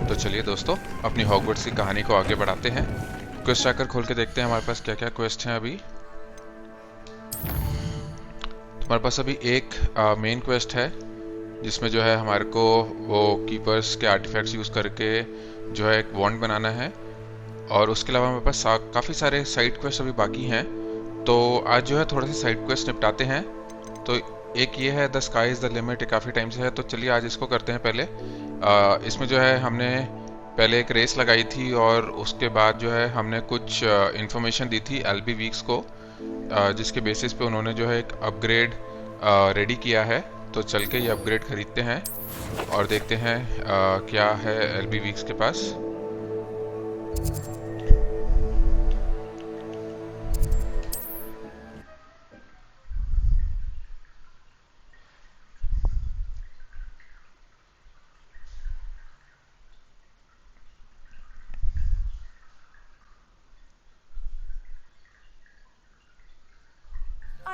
तो चलिए दोस्तों, अपनी हॉगवर्ट्स की कहानी को आगे बढ़ाते हैं। क्वेस्ट ट्रैकर खोल के देखते हैं हमारे पास क्या क्या क्वेस्ट हैं अभी। हमारे पास अभी एक मेन क्वेस्ट है जिसमें जो है हमारे को वो कीपर्स के आर्टिफैक्ट्स यूज़ करके जो है एक वॉन्ड बनाना है, और उसके अलावा हमारे पास काफ़ी सारे साइड क्वेस्ट अभी बाकी हैं। तो आज जो है थोड़े से साइड क्वेस्ट निपटाते हैं। तो एक ये है the sky is the limit, काफ़ी टाइम से है, तो चलिए आज इसको करते हैं। पहले इसमें जो है हमने पहले एक रेस लगाई थी और उसके बाद जो है हमने कुछ इन्फॉर्मेशन दी थी एलबी वीक्स को, जिसके बेसिस पे उन्होंने जो है एक अपग्रेड रेडी किया है। तो चल के ये अपग्रेड खरीदते हैं और देखते हैं क्या है एलबी वीक्स के पास।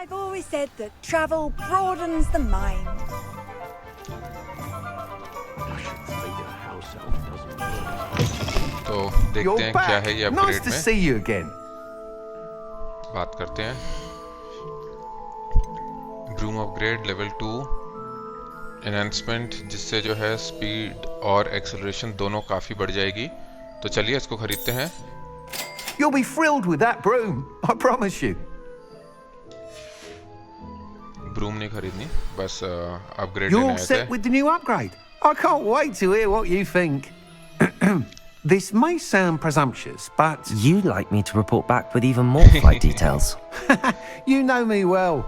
I've always said that travel broadens the mind. तो देखते हैं क्या है ये upgrade Nice to see you again. बात करते हैं। ब्रूम अपग्रेड लेवल 2 एनहांसमेंट, जिससे जो है स्पीड और एक्सेलरेशन दोनों काफ़ी बढ़ जाएगी। तो चलिए इसको खरीदते हैं। You'll be thrilled with that broom, I promise you. Broom नहीं खरीदनी, बस अपग्रेड You're लेने all आए set थे। with the new upgrade. I can't wait to hear what you think. This may sound presumptuous, but You'd like me to report back with even more flight details. you know me well.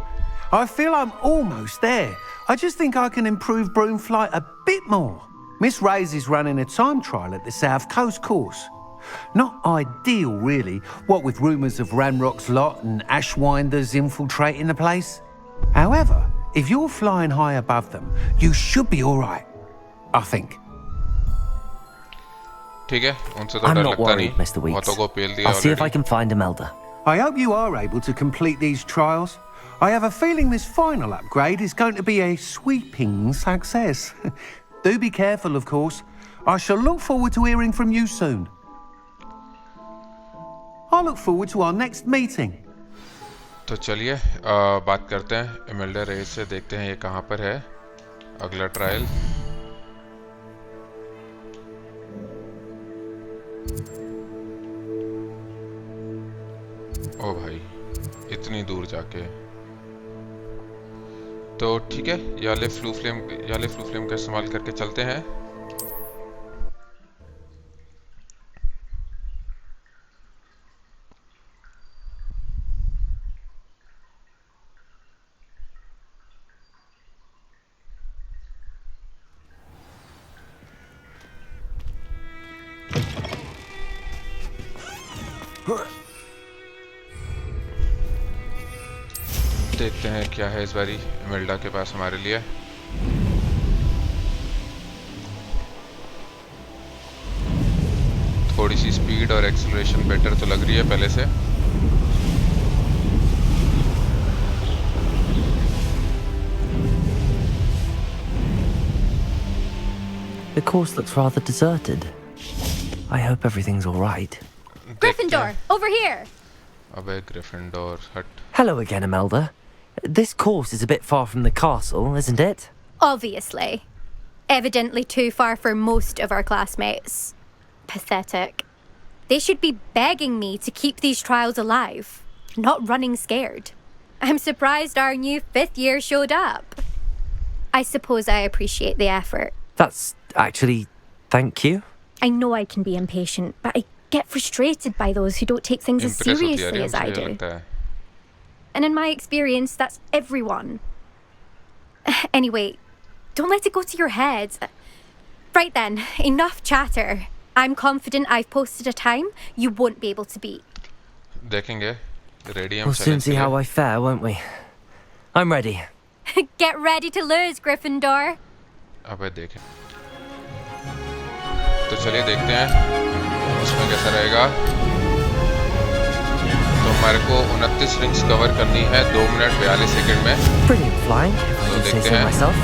I feel I'm almost there. I just think I can improve broom flight a bit more. Miss Ray's is running a time trial at the South Coast course. Not ideal, really, what with rumours of Ranrock's lot and Ashwinders infiltrating the place. However, if you're flying high above them, you should be all right, I think. ठीक है, उनसे तो I'm डर not लगता worried, नहीं। Mr. Weeks. बहुतों को पेल दिया I'll see if I already। can find Imelda. I hope you are able to complete these trials. I have a feeling this final upgrade is going to be a sweeping success. Do be careful, of course. I shall look forward to hearing from you soon. I look forward to our next meeting. तो चलिए बात करते हैं Imelda race से, देखते हैं ये कहाँ पर है अगला ट्रायल। ओ भाई, इतनी दूर जाके। तो ठीक है, ये वाले फ्लू फ्लेम का इस्तेमाल करके चलते हैं। देखते हैं क्या है इस बारी इमेल्डा के पास हमारे लिए। थोड़ी सी स्पीड और एक्सेलरेशन बेटर तो लग रही है पहले से। The course looks rather deserted. I hope everything's all right. Gryffindor, over here! अबे ग्रिफिंडोर हट। Hello again, Imelda. This course is a bit far from the castle, isn't it? Obviously. Evidently too far for most of our classmates. Pathetic. They should be begging me to keep these trials alive, not running scared. I'm surprised our new 5th year showed up. I suppose I appreciate the effort. That's actually... thank you. I know I can be impatient, but I get frustrated by those who don't take things as Impress होती है seriously as I मुझे do. लगता है। And in my experience, that's everyone. Anyway, don't let it go to your head. Right then, enough chatter. I'm confident I've posted a time you won't be able to beat. देखेंगे, ready हम We'll soon challenge see के how लिए। I fare, won't we? I'm ready. Get ready to lose, Gryffindor. अबे देखें। तो चलिए देखते हैं इसमें कैसा रहेगा। तो हमारे को 29 रिंग्स कवर करनी है 2 मिनट 42 सेकंड में। Brilliant flying, if I तो do say देखते so हैं। myself.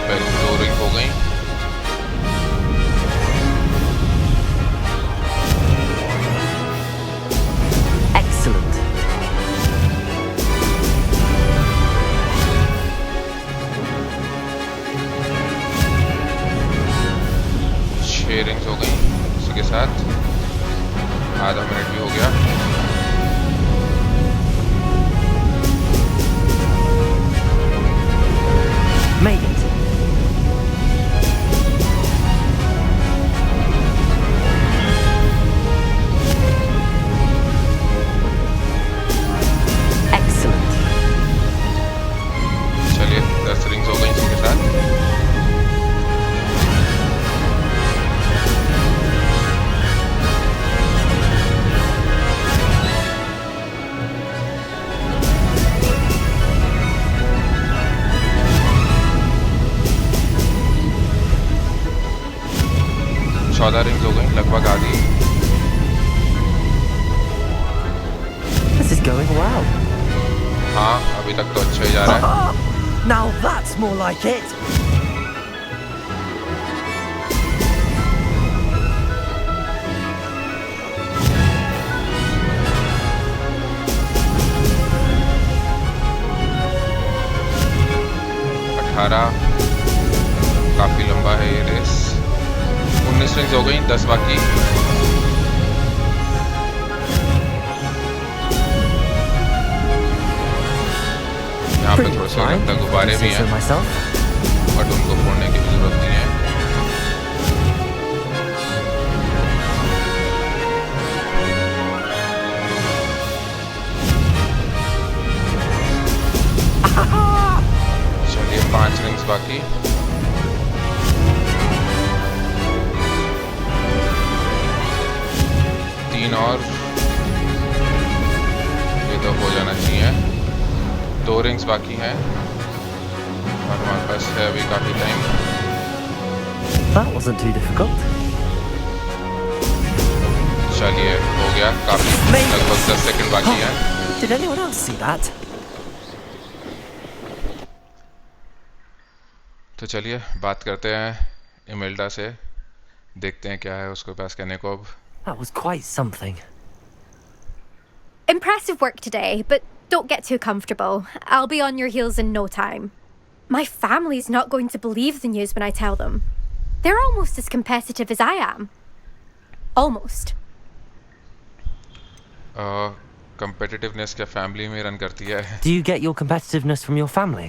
पहले 2 रिंग हो गई। 6 रिंग्स हो गई इसी के साथ। आधा मिनट भी हो गया। Made it. Excellent. चलिए 10 रिंग्स हो गई इसी के साथ। रिंग्स हो गई लगभग आधी। This is going well. हाँ अभी तक तो अच्छा ही जा रहा है। Now that's more like it. काफी लंबा है ये रेस। 19 रिंग्स हो गई 10 बाकी। यहाँ पे थोड़ा सा लगता गुब्बारे भी हैं बट उनको फोड़ने की भी जरूरत नहीं है। चलिए 5 रिंग्स बाकी। और ये तो हो जाना चाहिए। 2 रिंग्स बाकी हैं और हमारे पास है अभी काफी time. That wasn't too difficult. चलिए हो गया काफी, लगभग 10 सेकंड बाकी हैं। Did anyone else see that? तो चलिए बात करते हैं इमेल्डा से, देखते हैं क्या है उसके पास कहने को अब। That was quite something. Impressive work today, but don't get too comfortable. I'll be on your heels in no time. My family's not going to believe the news when I tell them. They're almost as competitive as I am. Almost. Competitiveness क्या family में run करती है? Do you get your competitiveness from your family?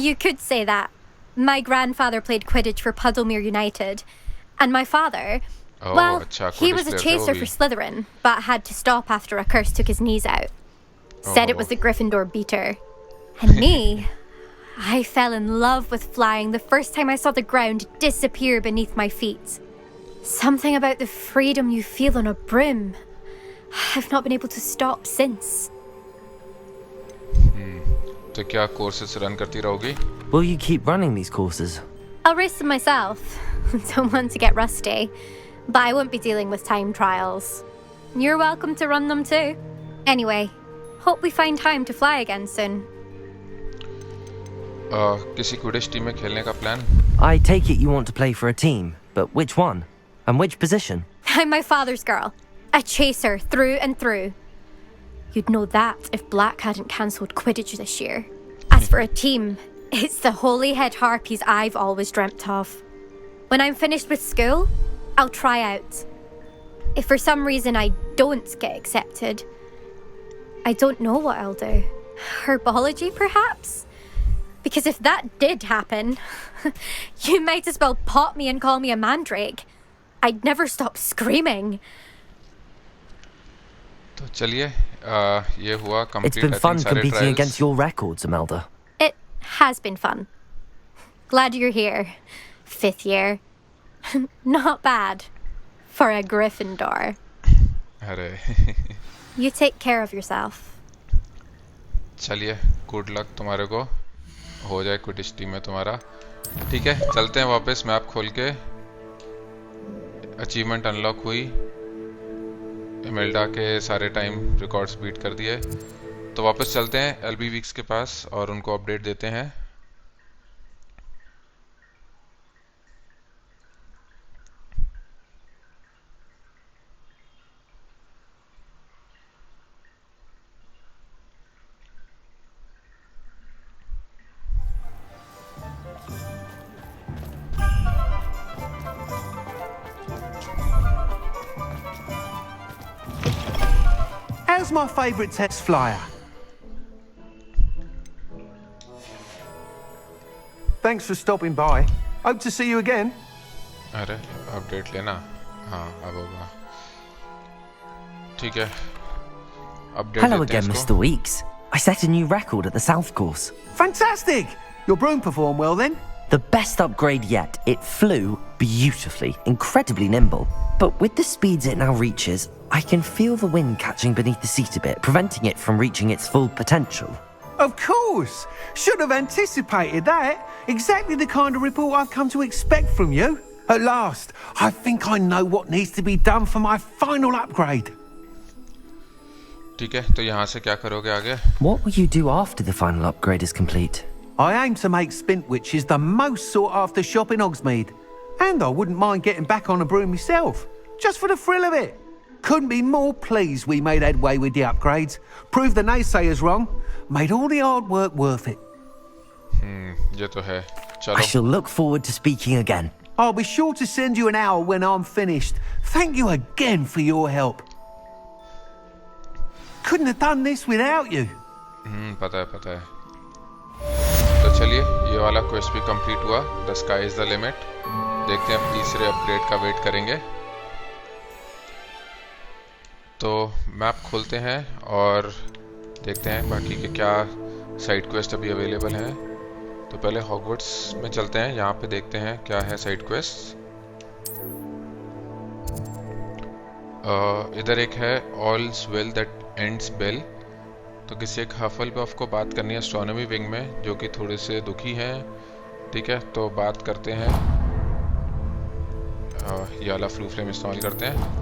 You could say that. My grandfather played Quidditch for Puddlemere United, and my father... well, he was a chaser for Slytherin, but had to stop after a curse took his knees out. Said it was the Gryffindor beater. And me, I fell in love with flying the first time I saw the ground disappear beneath my feet. Something about the freedom you feel on a broom. I've not been able to stop since. तो क्या courses run करती रहोगी? Will you keep running these courses? I'll race them myself. Don't want to get rusty. But I won't be dealing with time trials. You're welcome to run them too. Anyway, hope we find time to fly again soon. किसी Quidditch team में खेलने का plan? I take it you want to play for a team, but which one? And which position? I'm my father's girl. A chaser through and through. You'd know that if Black hadn't cancelled Quidditch this year. As for a team, it's the holy head harpies I've always dreamt of. When I'm finished with school, I'll try out. If for some reason I don't get accepted, I don't know what I'll do. Herbology, perhaps? Because if that did happen, you might as well pop me and call me a mandrake. I'd never stop screaming. तो चलिए ये हुआ complete. It's been fun competing against your records, Imelda. It has been fun. Glad you're here. 5th year. Not bad. For a Gryffindor. अरे You take care of yourself. चलिए good luck तुम्हारे को, हो जाए Quidditch टीम में तुम्हारा। ठीक है चलते हैं वापस, मैप खोल के। अचीवमेंट अनलॉक हुई, इमेल्डा के सारे टाइम रिकॉर्ड्स बीट कर दिए। तो वापस चलते हैं एलबी वीक्स के पास और उनको अपडेट देते हैं। How's my favourite test flyer? Thanks for stopping by. Hope to see you again. अरे अपडेट लेना हाँ अब होगा ठीक है अपडेट Hello देते हैं again, इसको Mr. Weeks. I set a new record at the South Course. Fantastic! Your broom performed well then? The best upgrade yet. It flew beautifully, incredibly nimble. But with the speeds it now reaches, I can feel the wind catching beneath the seat a bit, preventing it from reaching its full potential. Of course! Should have anticipated that. Exactly the kind of report I've come to expect from you. At last, I think I know what needs to be done for my final upgrade. ठीक है तो यहाँ से क्या करोगे आगे What will you do after the final upgrade is complete? I aim to make Spintwitches the most sought after shop in Hogsmeade. And I wouldn't mind getting back on a broom myself, just for the thrill of it. Couldn't be more pleased we made headway with the upgrades. Proved the naysayers wrong. Made all the hard work worth it. ये तो है I चलो shall look forward to speaking again. I'll be sure to send you an hour when I'm finished. Thank you again for your help. Couldn't have done this without you. पता है तो चलिए ये वाला क्वेस्ट भी complete हुआ the sky is the limit देखते हैं अब तीसरे अपग्रेड का वेट करेंगे तो मैप खोलते हैं और देखते हैं बाकी के क्या साइड क्वेस्ट अभी अवेलेबल हैं तो पहले हॉगवर्ट्स में चलते हैं यहाँ पे देखते हैं क्या है साइड क्वेस्ट इधर एक है ऑल्स वेल दैट एंड्स बेल तो किसी एक हफलपफ को बात करनी है एस्ट्रोनॉमी विंग में जो कि थोड़े से दुखी हैं ठीक है तो बात करते हैं ये वाला फ्लू फ्लेम इस्तेमाल करते हैं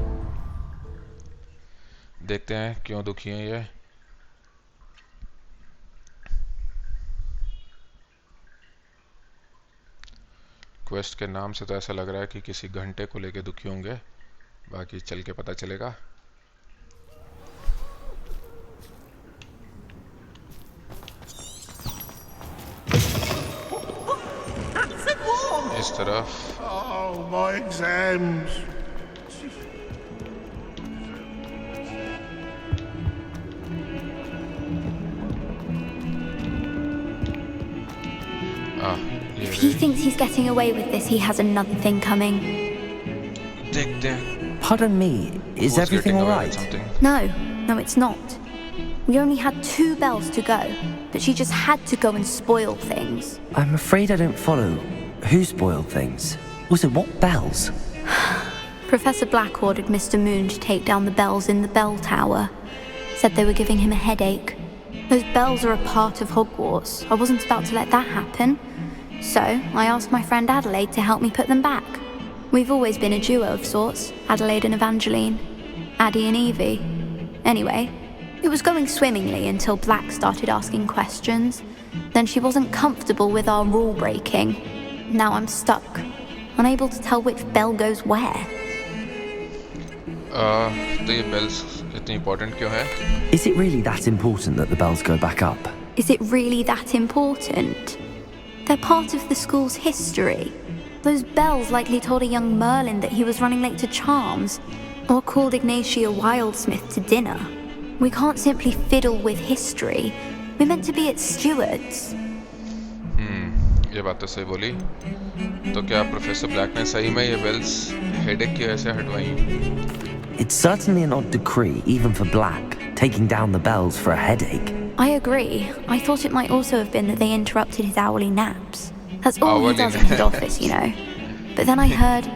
देखते हैं क्यों दुखी हैं ये क्वेस्ट के नाम से तो ऐसा लग रहा है कि किसी घंटे को लेके दुखी होंगे बाकी चल के पता चलेगा इस तरफ Oh, my exams. ये If he thinks he's getting away with this, he has another thing coming. देखते हैं Pardon me, is who's everything getting all away with right? something. No, it's not. We only had 2 bells to go, but she just had to go and spoil things. I'm afraid I don't follow. Who spoiled things? Also, what bells? Professor Black ordered Mr. Moon to take down the bells in the bell tower. Said they were giving him a headache. Those bells are a part of Hogwarts. I wasn't about to let that happen. So, I asked my friend Adelaide to help me put them back. We've always been a duo of sorts, Adelaide and Evangeline. Addie and Evie. Anyway, it was going swimmingly until Black started asking questions. Then she wasn't comfortable with our rule breaking. Now I'm stuck, unable to tell which bell goes where. तो ये bells इतनी important क्यों है? Is it really that important that the bells go back up? Is it really that important? They're part of the school's history. Those bells likely told a young Merlin that he was running late to Charms, or called Ignatia Wildsmith to dinner. We can't simply fiddle with history. We're meant to be its stewards. ये बात तो सही बोली तो क्या professor black ने सही में ये बेल्स हेडेक की वजह से हटवाई It's certainly an odd decree, even for Black, taking down the bells for a headache. I agree. I thought it might also have been that they interrupted his hourly naps. That's all he Hourly does in his naps. office, you know. But then I heard...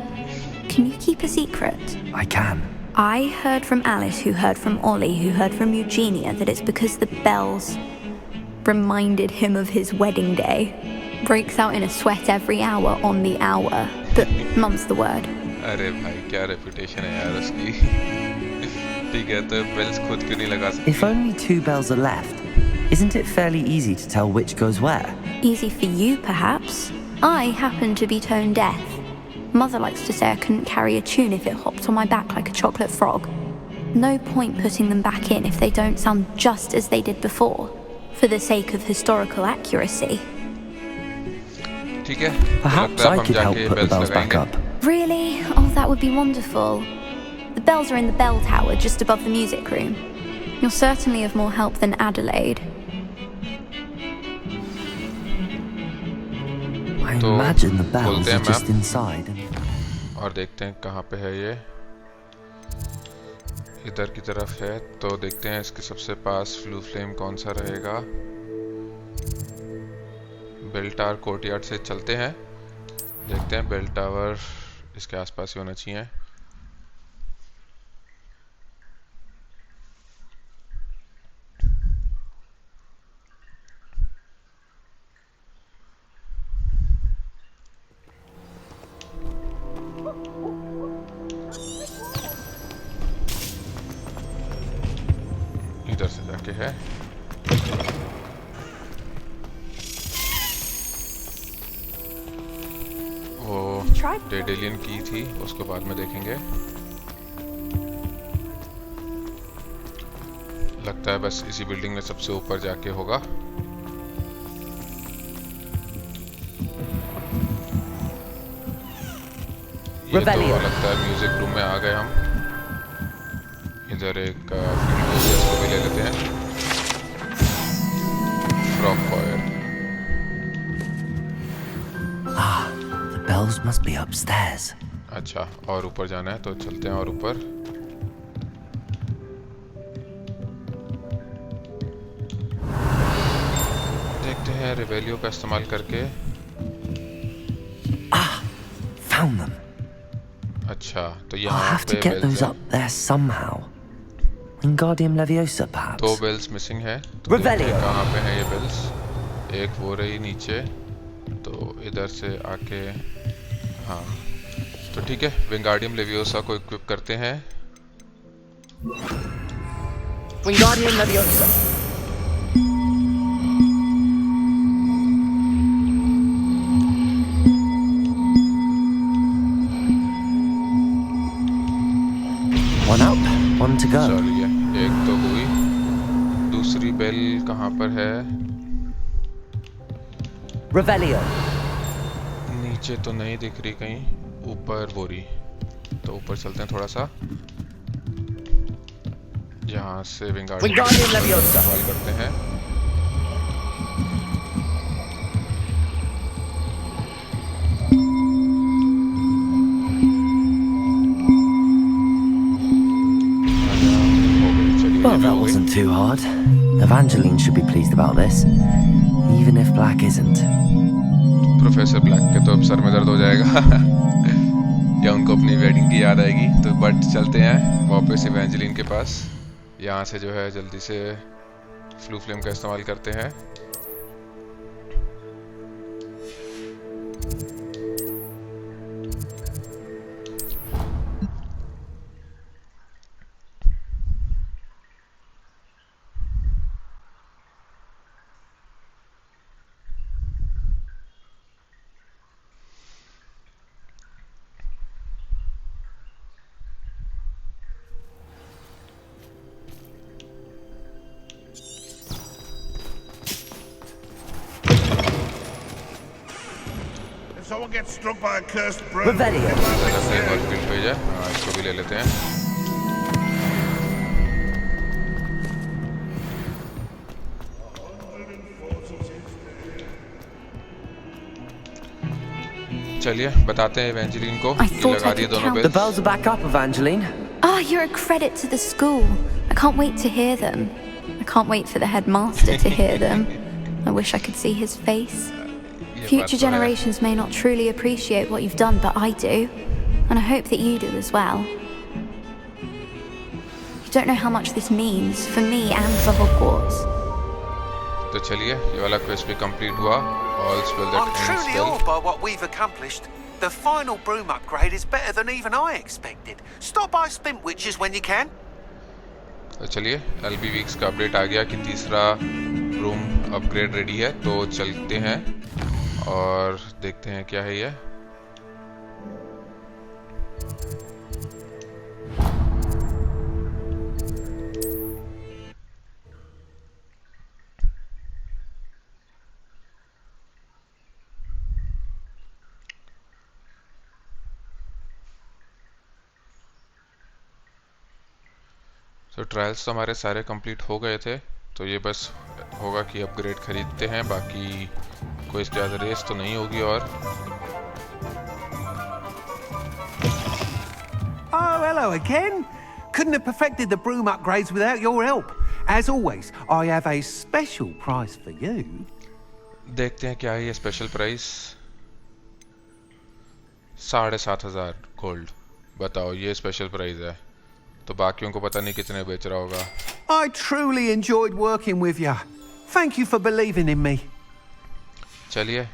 Can you keep a secret? I can. I heard from Alice, who heard from Ollie, who heard from Eugenia, that it's because the bells reminded him of his wedding day. Breaks out in a sweat every hour on the hour. But mum's the word. अरे भाई क्या reputation है यार उसकी ठीक है तो bells खुद क्यों नहीं लगा सकती If only 2 bells are left, isn't it fairly easy to tell which goes where? Easy for you, perhaps. I happen to be tone deaf. Mother likes to say I couldn't carry a tune if it hopped on my back like a chocolate frog. No point putting them back in if they don't sound just as they did before, for the sake of historical accuracy. ठीक है Perhaps I could help put the bells back up. Really? Oh, that would be wonderful. The bells are in the bell tower just above the music room. You're certainly of more help than Adelaide. I तो imagine the bells खोलते हैं are just map inside. और देखते हैं कहाँ पे है ये। इधर की तरफ है, तो देखते हैं इसके सबसे पास फ्लू फ्लेम कौन सा रहेगा। बेल टावर कोर्टयार्ड से चलते हैं, देखते हैं बेल टावर इसके आसपास ही होना चाहिए। इधर से जाके है। वो डेडेलियन की थी, उसको बाद में देखेंगे। लगता है बस इसी बिल्डिंग में सबसे ऊपर जाके होगा। ये तो लगता है म्यूजिक रूम में आ गए हम। इधर एक इसको भी ले लेते हैं। Frog fire. The bells must be upstairs. अच्छा, और ऊपर जाना है तो चलते हैं और ऊपर। देखते हैं रिवेलियो का इस्तेमाल करके। Found them. अच्छा, तो I'll यहाँ have to पे get बेल्स those हैं। up there somehow. Wingardium Leviosa, दो perhaps? बेल्स मिसिंग है, तो देखते हैं कहाँ पे हैं ये बेल्स। एक वो रही नीचे, तो इधर से आके हाँ, तो ठीक है, विंगार्डियम लेवियोसा को इक्विप करते हैं। Wingardium Leviosa. One up, one to go. चलिए, एक तो हुई। दूसरी बेल कहाँ पर है? Revelio. नीचे तो नहीं दिख रही कहीं, ऊपर वो रही। तो ऊपर चलते हैं थोड़ा सा। यहाँ से Wingardium Leviosa सवाल करते हैं। Well, that wasn't too hard. Evangeline should be pleased about this, even if Black isn't. Professor black के तो अब सर में दर्द हो जाएगा या उनको अपनी वेडिंग की याद आएगी। तो बट चलते हैं वापस इवेंजलिन के पास। यहाँ से जो है जल्दी से फ्लू फ्लेम का इस्तेमाल करते हैं। Someone gets struck by a cursed broom. Revelio. एक और फील्ड पेज है, हाँ, इसको भी ले लेते हैं। चलिए बताते हैं इवेंजलिन को। ये लगा दिए दोनों The The bells. bells are back up, Evangeline. Ah, you're a credit to the school. I can't wait to hear them. I can't wait for the headmaster to hear them. I wish I could see his face. Future generations may not truly appreciate what you've done, but I do. And I hope that you do as well. You don't know how much this means for me and for Hogwarts. तो चलिए, ये वाला quest भी complete हुआ। All spell that I'm ends truly spell। awed by what we've accomplished. The final broom upgrade is better than even I expected. Stop by Spintwitches when you can. तो चलिए, LB weeks का update आ गया कि तीसरा room upgrade ready है। तो चलते हैं और देखते हैं क्या है ये। तो ट्रायल्स तो हमारे सारे कंप्लीट हो गए थे, तो ये बस होगा कि अपग्रेड खरीदते हैं, बाकी कोई ज़्यादा रेस तो नहीं होगी। और Oh, hello again. Couldn't have perfected the broom upgrades without your help. As always, I have a special prize for you. देखते हैं क्या है ये स्पेशल प्राइस। 7,500 गोल्ड। बताओ, ये स्पेशल प्राइस है, तो बाकियों को पता नहीं कितने बेच रहा होगा। I truly enjoyed working with you. Thank you for believing in me. चलिए,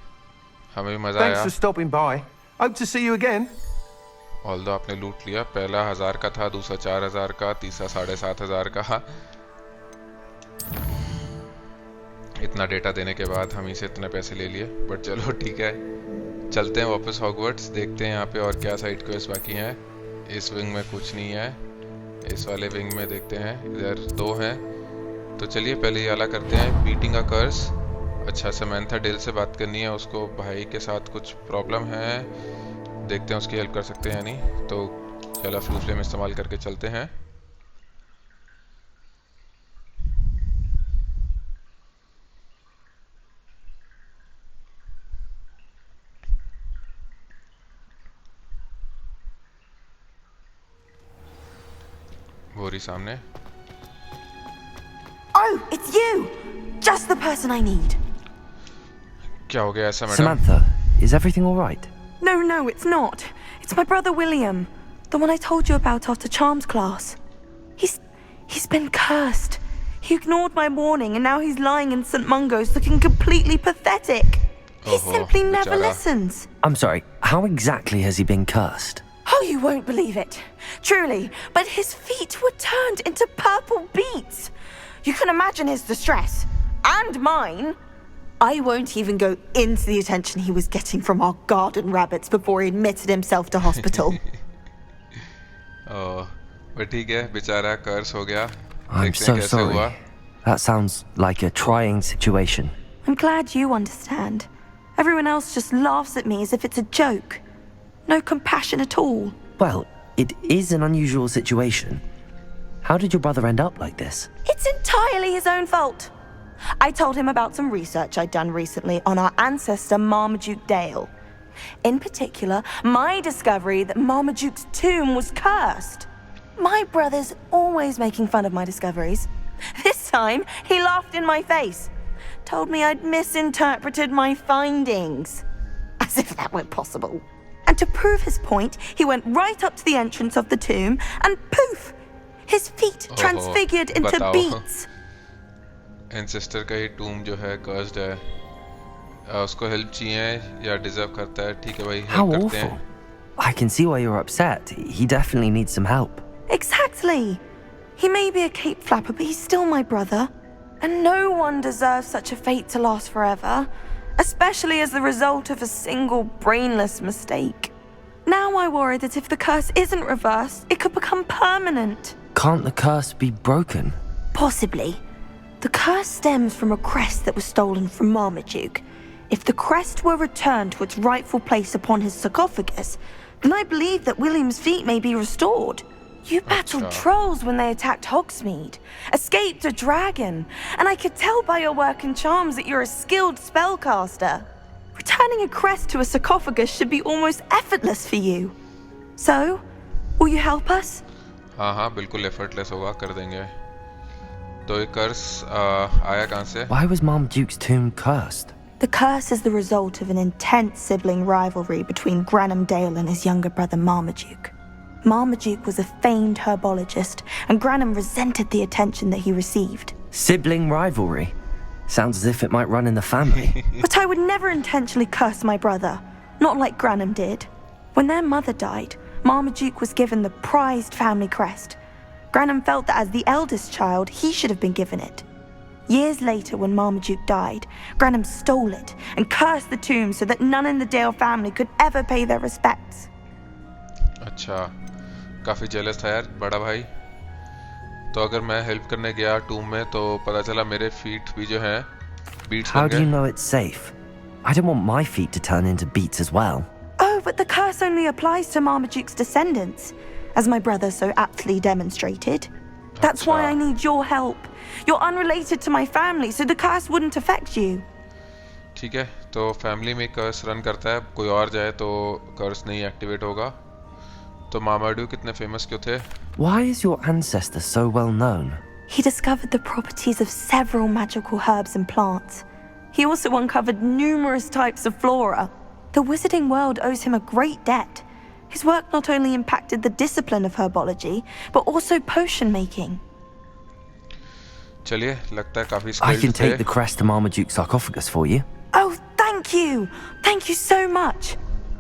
हमें भी मजा Thanks आया। for stopping by. Hope to see you again. Although आपने लूट लिया, पहला 1000 का था, दूसरा 4000 का, तीसरा 7,500 का। इतना डेटा देने के बाद हम इसे इतने पैसे ले लिए, बट चलो ठीक है, चलते हैं वापस हॉगवर्ट्स। देखते हैं यहाँ पे और क्या साइड क्वेस्ट बाकी हैं। इस विंग में कुछ नहीं है, इस वाले विंग में देखते हैं, इधर 2 हैं। तो चलिए पहले ये वाला करते हैं, बीटिंग अ कर्स। अच्छा, समैंथा डेल से बात करनी है, उसको भाई के साथ कुछ प्रॉब्लम है, देखते हैं उसकी हेल्प कर सकते हैं या नहीं। तो चला फ्लू फ्लेम इस्तेमाल करके चलते हैं। वो रही सामने। Oh, it's you! Just the person I need. क्या हो गया ऐसा madam? Samantha, is everything all right? No, it's not. It's my brother William, the one I told you about after Charms class. He's been cursed. He ignored my warning and now he's lying in St. Mungo's looking completely pathetic. He simply never listens. I'm sorry, how exactly has he been cursed? Oh, you won't believe it. Truly, but his feet were turned into purple beets. You can imagine his distress. And mine. I won't even go into the attention he was getting from our garden rabbits before he admitted himself to hospital. Oh, but ठीक है, बेचारा कर्स हो गया। I'm देखते so हैं कैसे sorry. हुआ। That sounds like a trying situation. I'm glad you understand. Everyone else just laughs at me as if it's a joke. No compassion at all. Well, it is an unusual situation. How did your brother end up like this? It's entirely his own fault. I told him about some research I'd done recently on our ancestor Marmaduke Dale. In particular, my discovery that Marmaduke's tomb was cursed. My brother's always making fun of my discoveries. This time, he laughed in my face. Told me I'd misinterpreted my findings. As if that were possible. And to prove his point, he went right up to the entrance of the tomb and poof! His feet transfigured into बताओ। beets. Ancestor का ही टूम जो है cursed है, उसको help चाहिए या deserve करता है? ठीक है भाई, How हेल्प करते awful. हैं। I can see why you're upset. He definitely needs some help. Exactly. He may be a cape flapper, but he's still my brother. And no one deserves such a fate to last forever, especially as the result of a single brainless mistake. Now I worry that if the curse isn't reversed, it could become permanent. Can't the curse be broken? Possibly. The curse stems from a crest that was stolen from Marmaduke. If the crest were returned to its rightful place upon his sarcophagus, then I believe that William's feet may be restored. You battled trolls when they attacked Hogsmeade, escaped a dragon, and I could tell by your work and charms that you're a skilled spellcaster. Returning a crest to a sarcophagus should be almost effortless for you. So, will you help us? हाँ, बिल्कुल effortless होगा, कर देंगे। तो ये कर्स आया कहाँ से? Why was Marmaduke's tomb cursed? The curse is the result of an intense sibling rivalry between Granham Dale and his younger brother Marmaduke. Marmaduke was a famed herbologist, and Granham resented the attention that he received. Sibling rivalry? Sounds as if it might run in the family. But I would never intentionally curse my brother, not like Granham did. When their mother died, Marmaduke was given the prized family crest. Granham felt that as the eldest child, he should have been given it. Years later, when Marmaduke died, Granham stole it and cursed the tomb so that none in the Dale family could ever pay their respects. अच्छा, काफी jealous था यार बड़ा भाई। तो अगर मैं help करने गया टूम में तो पता चला मेरे फीट भी जो हैं बीट्स How बन do you गए। know it's safe? I don't want my feet to turn into beets as well. Oh, but the curse only applies to Marmaduke's descendants, as my brother so aptly demonstrated. That's why I need your help. You're unrelated to my family, so the curse wouldn't affect you. ठीक है, तो family में कर्स run करता है, कोई और जाए तो कर्स नहीं एक्टिवेट होगा। तो मामाडू कितने फेमस क्यों थे? Why is your ancestor so well known? He discovered the properties of several magical herbs and plants. He also uncovered numerous types of flora. The wizarding world owes him a great debt. His work not only impacted the discipline of herbology, but also potion making. चलिए, लगता है काफी I skilled can take थे। the crest to Marmaduke's sarcophagus for you. Oh, thank you! Thank you so much!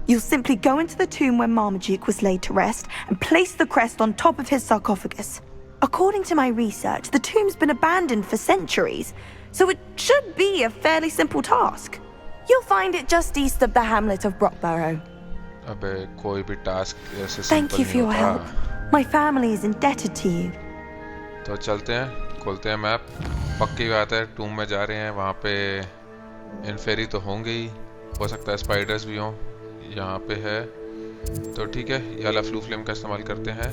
You'll simply go into the tomb where Marmaduke was laid to rest and place the crest on top of his sarcophagus. According to my research, the tomb's been abandoned for centuries, so it should be a fairly simple task. You'll find it just east of the hamlet of Brockborough. अबे कोई भी task ऐसे Thank simple you नहीं for your होता। help. My family is indebted to you. तो चलते हैं, खोलते हैं मैप। पक्की बात है, टूम में जा रहे हैं, वहाँ पे इन्फेरी तो होंगे ही, हो सकता है स्पाइडर्स भी हों। यहाँ पे है, तो ठीक है, ये वाला फ्लू फ्लेम का इस्तेमाल करते हैं।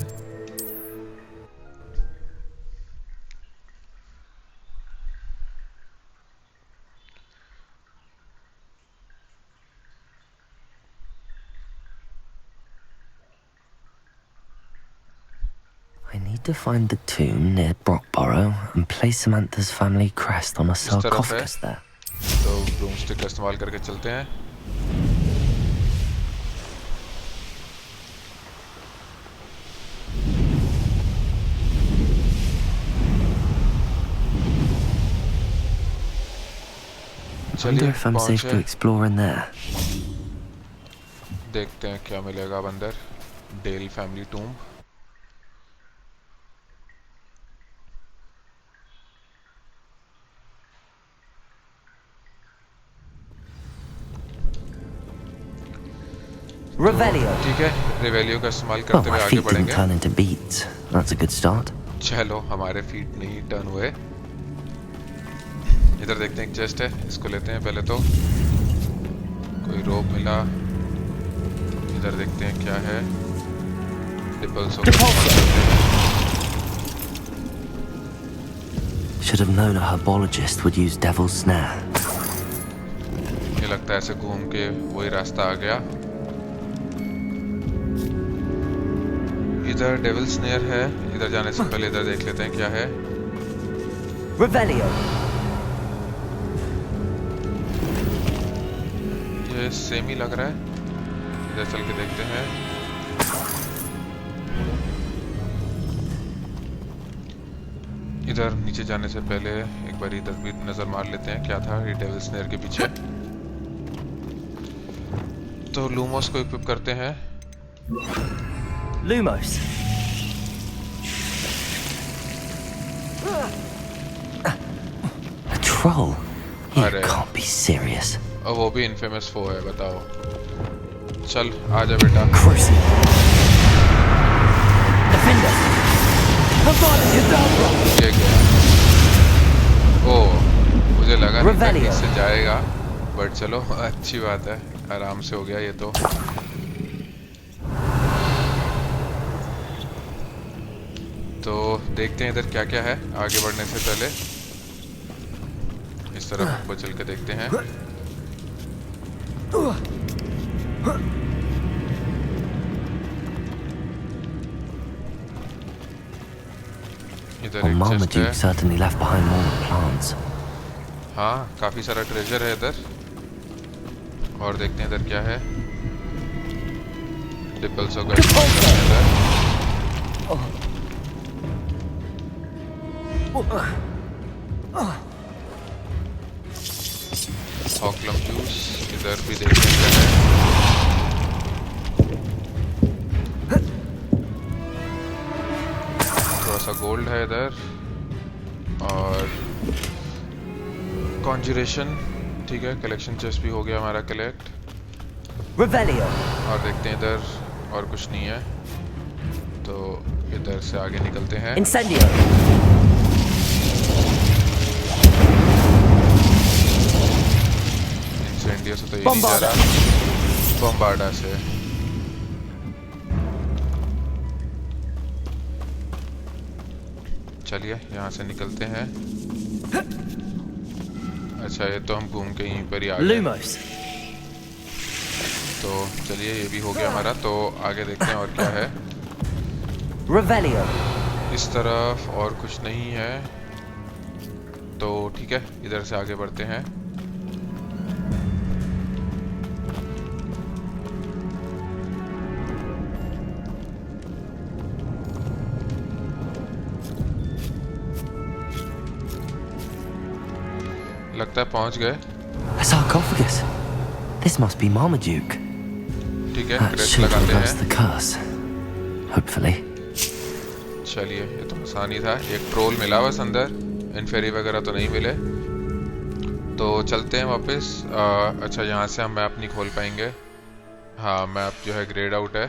I need to find the tomb near Brockborough and place Samantha's family crest on a इस तरफ है, sarcophagus there. तो ब्रूमस्टिक का इस्तेमाल करके चलते हैं। Wonder if I'm safe to पहुंचे, explore in there. देखते हैं क्या मिलेगा अब अंदर। Dale family tomb. Revelio. ठीक है, रिवेलियो का इस्तेमाल Well, करते हुए my आगे feet didn't बढ़ेंगे। turn into beads. That's a good start. चलो, हमारे फीट नहीं टर्न हुए। इधर देखते हैं, एक चेस्ट है, इसको लेते हैं पहले तो। कोई रोप मिला। इधर देखते हैं क्या है। डिपल्स Should have known a herbologist would use devil's snare. ये लगता है ऐसे घूम के वही रास्ता आ गया। इधर डेविल स्नेयर है, इधर जाने से पहले इधर देख लेते हैं क्या है। Revelio. ये सेम ही लग रहा है, इधर चल के देखते हैं। इधर नीचे जाने से पहले एक बार इधर भी नजर मार लेते हैं क्या था ये डेविल स्नेयर के पीछे। तो लूमोस को इक्विप करते हैं। Lumos. A troll? You अरे। can't be serious. और वो भी इनफेमस फो है, बताओ। चल आजा बेटा। Crucible. Defender. ये गया। ओ, मुझे लगा नहीं था कि इससे जाएगा, बट चलो अच्छी बात है, आराम से हो गया ये तो। तो देखते हैं इधर क्या क्या है आगे बढ़ने से पहले। इस तरफ ऊपर चल के देखते हैं। इधर एक चेस्ट Marmaduke है। certainly left behind more than plants. हाँ, काफी सारा ट्रेजर है इधर। और देखते हैं इधर क्या है। डिपल्स हो गए हॉकलम जूस, इधर भी देखते हैं क्या है। थोड़ा सा गोल्ड है इधर और कॉन्जुरेशन, ठीक है। कलेक्शन चेस्ट भी हो गया हमारा कलेक्ट। Revelio. और देखते हैं इधर और कुछ नहीं है, तो इधर से आगे निकलते हैं। Incendio. इंसेंडियो से तो ये नहीं जा रहा, बम्बार्डा से। चलिए यहाँ से निकलते हैं। अच्छा ये तो हम घूम के यहीं पर ही आ गए। Lumos. तो चलिए ये भी हो गया हमारा। तो आगे देखते हैं और क्या है। Revelio. इस तरफ और कुछ नहीं है, तो ठीक है इधर से आगे बढ़ते हैं। लगता है पहुंच गए। A sarcophagus. This must be Marmaduke. ठीक है That क्रेस्ट should लगाते reverse हैं। the curse. Hopefully. चलिए ये तो आसान ही था। एक ट्रोल मिला बस अंदर, इनफेरी वगैरह तो नहीं मिले। तो चलते हैं वापस। अच्छा यहाँ से हम मैप नहीं खोल पाएंगे। हाँ मैप जो है ग्रेड आउट है,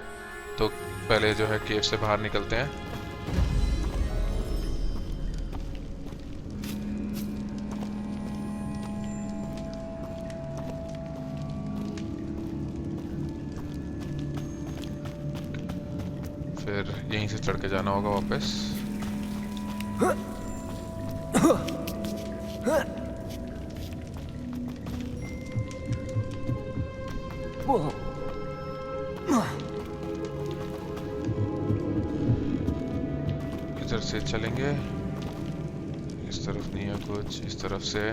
तो पहले जो है केव से बाहर निकलते हैं। फिर यहीं से चढ़ के जाना होगा वापस। इधर से चलेंगे, इस तरफ नहीं है कुछ, इस तरफ से।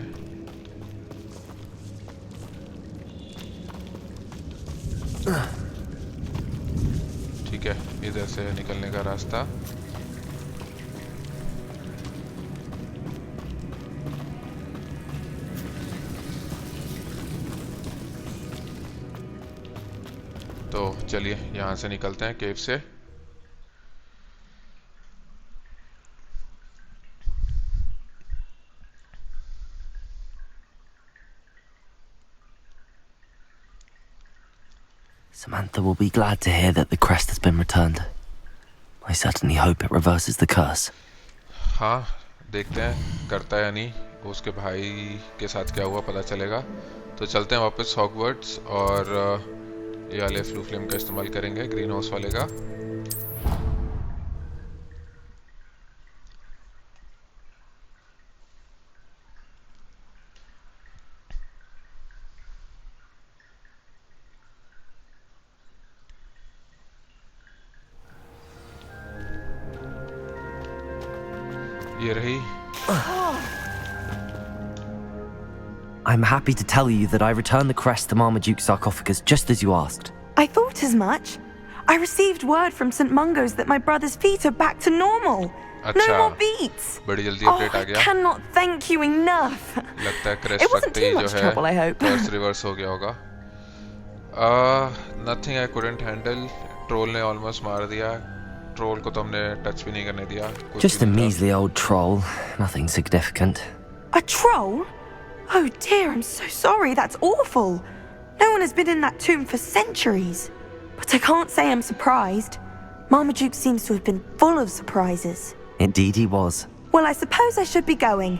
ठीक है इधर से निकलने का रास्ता। तो चलिए यहाँ से निकलते हैं केव से। Samantha will be glad to hear that the crest has been returned. I certainly hope it reverses the curse. हाँ देखते हैं करता है या नहीं, उसके भाई के साथ क्या हुआ पता चलेगा। तो चलते हैं वापस हॉगवर्ट्स और ये वाले फ्लू फ्लेम का इस्तेमाल करेंगे, ग्रीन हाउस वाले का। ये रही। I'm happy to tell you that I returned the crest to Marmaduke's sarcophagus just as you asked. I thought as much. I received word from St. Mungo's that my brother's feet are back to normal. No more beats. बड़ी जल्दी Oh, update uh I गया। cannot thank you enough. लगता है It crest wasn't रखते too ही जो much है trouble, I hope. Curse reverse हो गया होगा। Nothing I couldn't handle. Troll ने ऑलमोस्ट मार दिया। ट्रोल को तो हमने टच भी नहीं करने दिया। Just a measly old troll, nothing significant. A troll? Oh dear, I'm so sorry. That's awful. No one has been in that tomb for centuries. But I can't say I'm surprised. Marmaduke seems to have been full of surprises. Indeed he was. Well, I suppose I should be going.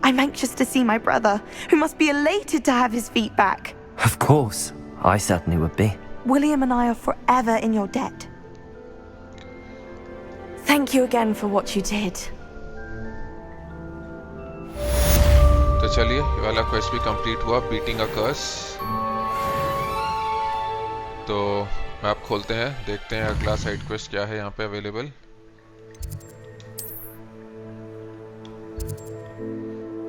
I'm anxious to see my brother, who must be elated to have his feet back. Of course, I certainly would be. William and I are forever in your debt. Thank you again for what you did. तो चलिए ये वाला quest भी complete हुआ, beating अ कर्स। तो map खोलते हैं, देखते हैं अगला साइड क्वेस्ट क्या है यहाँ पे अवेलेबल।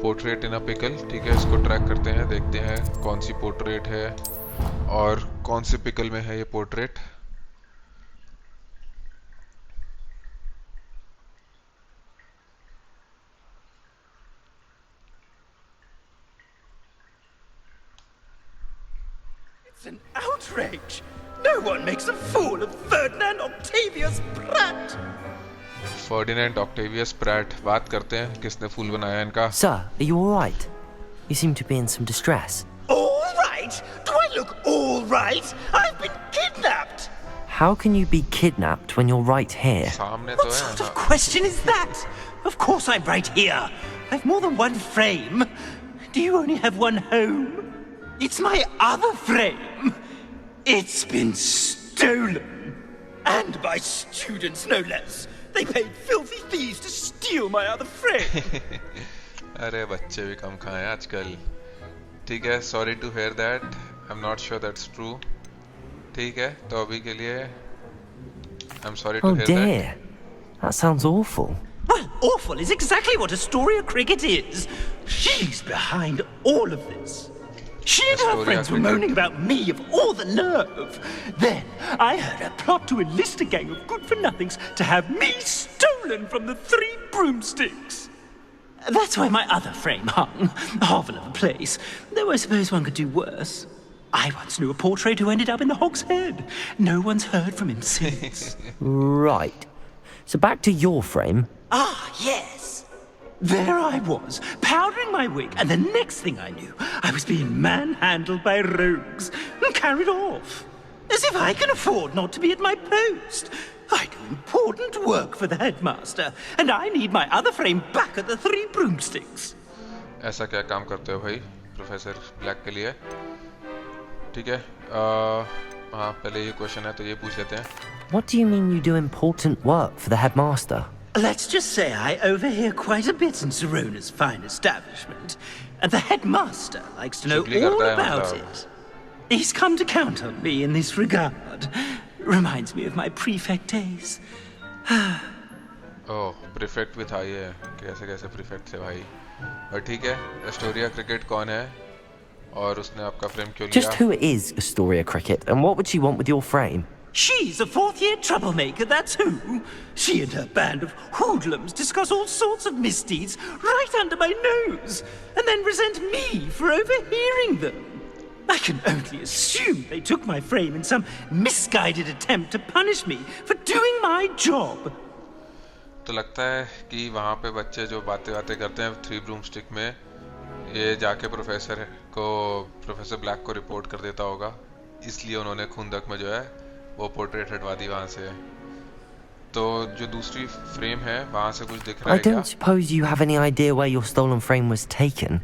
पोर्ट्रेट इन अ पिकल, ठीक है इसको ट्रैक करते हैं, देखते हैं कौन सी पोर्ट्रेट है और कौन से पिकल में है ये portrait. It's an outrage! No one makes a fool of Ferdinand Octavius Pratt! Ferdinand Octavius Pratt, बात करते हैं किसने फूल बनाया इनका। Sir, are you all right? You seem to be in some distress. All right? Do I look all right? I've been kidnapped! How can you be kidnapped when you're right here? सामने What तो है sort of हाँ। question is that? Of course I'm right here. I've more than one frame. Do you only have one home? It's my other frame. It's been stolen. And by students, no less. They paid filthy thieves to steal my other frame. अरे बच्चे भी कम खाएं आजकल. ठीक है, sorry to hear that. I'm not sure that's true. ठीक है, तो अभी के लिए I'm sorry to hear that. Oh dear, that sounds awful. Well, awful is exactly what Astoria Cricket is. She's behind all of this. She and her friends were moaning about me of all the nerve. Then I heard her plot to enlist a gang of good-for-nothings to have me stolen from the 3 broomsticks. That's why my other frame hung. Hovel of a place. Though I suppose one could do worse. I once knew a portrait who ended up in the Hog's Head. No one's heard from him since. Right. So back to your frame. Ah, yes. There I was, powdering my wig, and the next thing I knew, I was being manhandled by rogues and carried off. As if I can afford not to be at my post. I do important work for the headmaster, and I need my other frame back at the 3 broomsticks. ऐसा क्या काम करते हो भाई professor black के लिए? ठीक है, हाँ पहले ये क्वेश्चन है तो ये पूछ लेते हैं. What do you mean you do important work for the headmaster? Let's just say I overhear quite a bit in Serona's fine establishment, and the headmaster likes to know all about it. He's come to count on me in this regard. Reminds me of my prefect days. Oh, prefect with आई है. कैसे prefect थे भाई? और ठीक है, Astoria cricket कौन है? और उसने आपका फ्रेम क्यों लिया? Just who is Astoria Cricket, and what would she want with your frame? She's a 4th-year troublemaker, that's who. She and her band of hoodlums discuss all sorts of misdeeds right under my nose, and then resent me for overhearing them. I can only assume they took my frame in some misguided attempt to punish me for doing my job. तो लगता है कि वहाँ पे बच्चे जो बातें करते हैं 3 ब्रूमस्टिक में, ये जाके प्रोफेसर ब्लैक को रिपोर्ट कर देता होगा. इसलिए उन्होंने खुंदक में जो है वो पोर्ट्रेट हटवा दी वहाँ से. तो जो दूसरी फ्रेम है वहाँ से कुछ दिख रहा है क्या? I don't suppose you have any idea where your stolen frame was taken.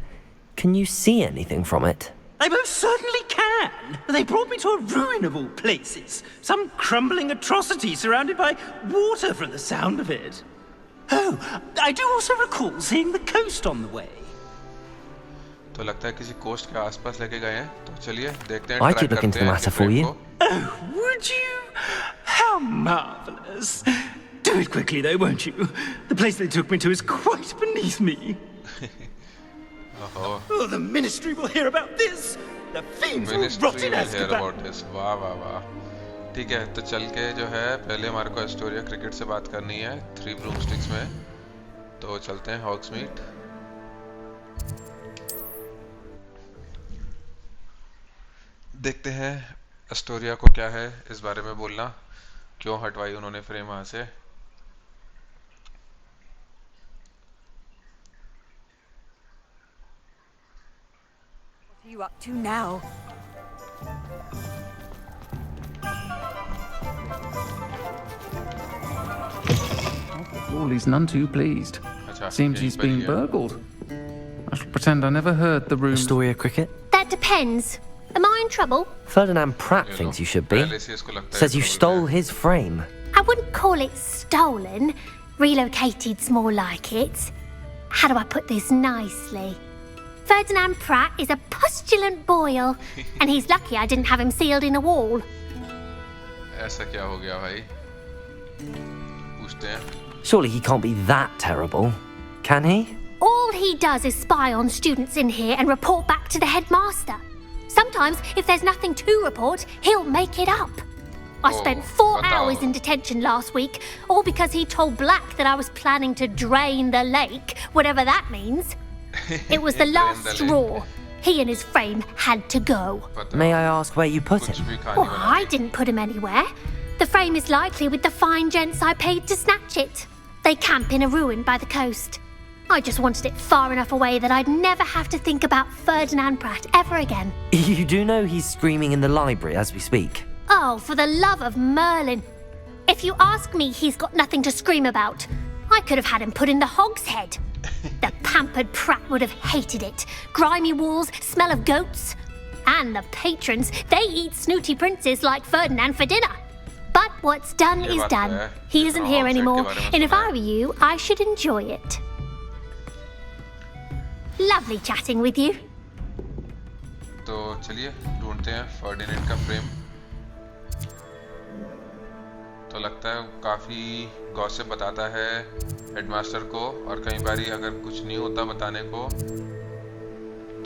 Can you see anything from it? I most certainly can. They brought me to a ruin of all places. Some crumbling atrocity surrounded by water from the sound of it. Oh, I do also recall seeing the coast on the way. तो लगता है किसी coast के आसपास लेके गए हैं. तो चलिए देखते हैं. I could look into the matter for you. Oh, would you? How marvelous! Do it quickly, though, won't you? The place they took me to is quite beneath me. Oh, the Ministry will hear about this. The fiends will rot in Azkaban. वाह वाह वाह. ठीक है, तो चल के जो है पहले हमारे को एस्टोरिया क्रिकेट से बात करनी है 3 ब्रूमस्टिक्स में. तो चलते हैं हॉग्समीड. देखते हैं एस्टोरिया को क्या है इस बारे में बोलना, क्यों हटवाई उन्होंने फ्रेम वहां से. What are you up to now? The wall is none too pleased. Seems he's been burgled. I shall pretend I never heard the room. Astoria Cricket? That depends. Am I in trouble? Ferdinand Pratt thinks you should be. Says you stole his frame. I wouldn't call it stolen. Relocated's more like it. How do I put this nicely? Ferdinand Pratt is a postulant boil, and he's lucky I didn't have him sealed in a wall. ऐसा क्या हो गया भाई? पूछते हैं. Surely he can't be that terrible, can he? All he does is spy on students in here and report back to the headmaster. Sometimes, if there's nothing to report, he'll make it up. I spent 4 hours in detention last week, all because he told Black that I was planning to drain the lake, whatever that means. It was the last straw. He and his frame had to go. May I ask where you put him? Oh, I didn't put him anywhere. The frame is likely with the fine gents I paid to snatch it. They camp in a ruin by the coast. I just wanted it far enough away that I'd never have to think about Ferdinand Pratt ever again. You do know he's screaming in the library as we speak. Oh, for the love of Merlin. If you ask me, he's got nothing to scream about. I could have had him put in the Hog's Head. The pampered Pratt would have hated it. Grimy walls, smell of goats. And the patrons, they eat snooty princes like Ferdinand for dinner. But what's done is done. He isn't here anymore, and if I were you, I should enjoy it. Lovely chatting with you. तो चलिए ढूंढते हैं Ferdinand का frame. तो लगता है काफी gossip बताता है हेडमास्टर को, और कई बारी अगर कुछ नहीं होता बताने को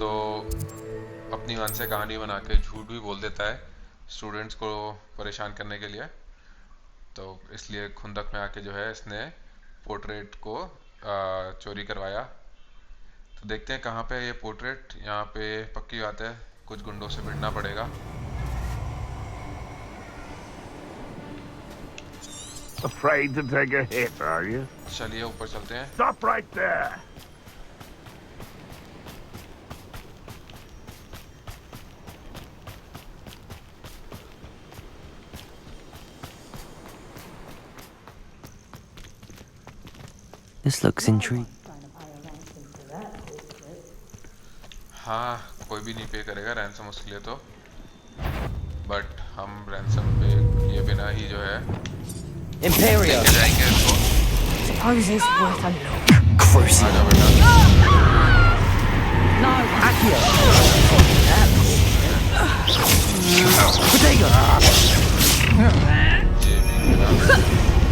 तो अपनी मन से कहानी बना के झूठ भी बोल देता है स्टूडेंट्स को परेशान करने के लिए। तो इसलिए खुंदक में आके जो है इसने पोर्ट्रेट को चोरी करवाया। तो देखते हैं कहाँ पे है ये पोर्ट्रेट। यहाँ पे पक्की बात है कुछ गुंडों से भिड़ना पड़ेगा। Afraid to take a hit, are you? चलिए ऊपर चलते हैं। Stop right there. This looks intriguing. हाँ, कोई भी नहीं पे करेगा रैंसम उसके लिए तो, बट हम रैंसम पे किए बिना ही जो है Imperial. जाएंगे इसको। Suppose it's worth a look. Cruising. आजा बेटा। No, Accio. Potato.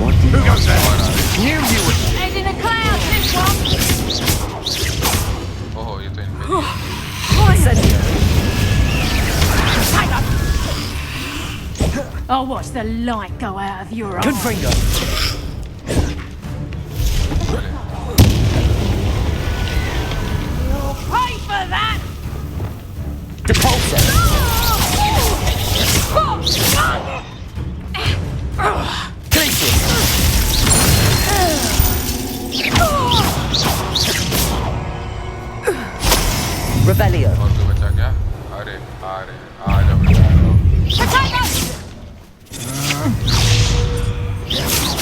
What do you want? Knew you would. Head in a cloud, this one. ओहो ये तो इनपे I'll watch the light go out of your eyes. Confringo. You'll pay for that. Depulso. Rebellion. और कोई बचा क्या? अरे आ जाओ बेटा।